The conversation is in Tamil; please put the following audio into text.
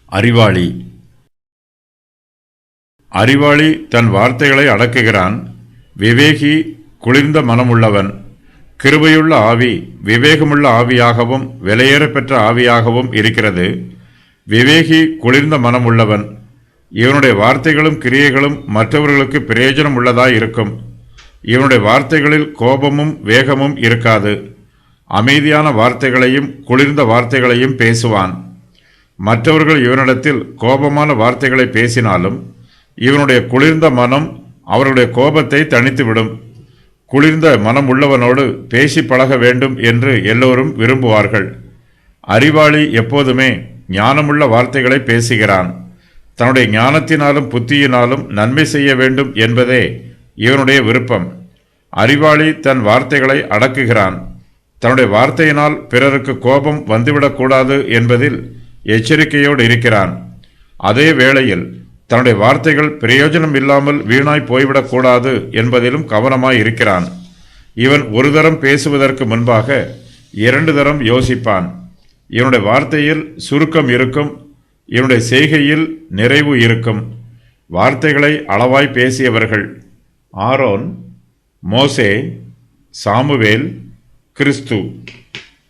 அறிவாளி. அறிவாளி தன் வார்த்தைகளை அடக்குகிறான். விவேகி குளிர்ந்த மனமுள்ளவன். கிருபையுள்ள ஆவி விவேகமுள்ள ஆவியாகவும் விலையேறப்பெற்ற ஆவியாகவும் இருக்கிறது. விவேகி குளிர்ந்த மனமுள்ளவன். இவனுடைய வார்த்தைகளும் கிரியைகளும் மற்றவர்களுக்கு பிரயோஜனம் உள்ளதாய் இருக்கும். இவனுடைய வார்த்தைகளில் கோபமும் வேகமும் இருக்காது. அமைதியான வார்த்தைகளையும் குளிர்ந்த வார்த்தைகளையும் பேசுவான். மற்றவர்கள் இவனிடத்தில் கோபமான வார்த்தைகளை பேசினாலும் இவனுடைய குளிர்ந்த மனம் அவருடைய கோபத்தை தணித்துவிடும். குளிர்ந்த மனம் உள்ளவனோடு பேசி பழக வேண்டும் என்று எல்லோரும் விரும்புவார்கள். அறிவாளி எப்போதுமே ஞானமுள்ள வார்த்தைகளை பேசுகிறான். தன்னுடைய ஞானத்தினாலும் புத்தியினாலும் நன்மை செய்ய வேண்டும் என்பதே இவனுடைய விருப்பம். அறிவாளி தன் வார்த்தைகளை அடக்குகிறான். தன்னுடைய வார்த்தையினால் பிறருக்கு கோபம் வந்துவிடக்கூடாது என்பதில் எச்சரிக்கையோடு இருக்கிறான். அதே வேளையில் தன்னுடைய வார்த்தைகள் பிரயோஜனம் இல்லாமல் வீணாய் போய்விடக்கூடாது என்பதிலும் கவனமாய் இருக்கிறான். இவன் ஒரு தரம் பேசுவதற்கு முன்பாக 2 தரம் யோசிப்பான். இவனுடைய வார்த்தையில் சுருக்கம் இருக்கும். இவனுடைய செய்கையில் நிறைவு இருக்கும். வார்த்தைகளை அளவாய் பேசியவர்கள் ஆரோன், மோசே, சாமுவேல், கிறிஸ்து.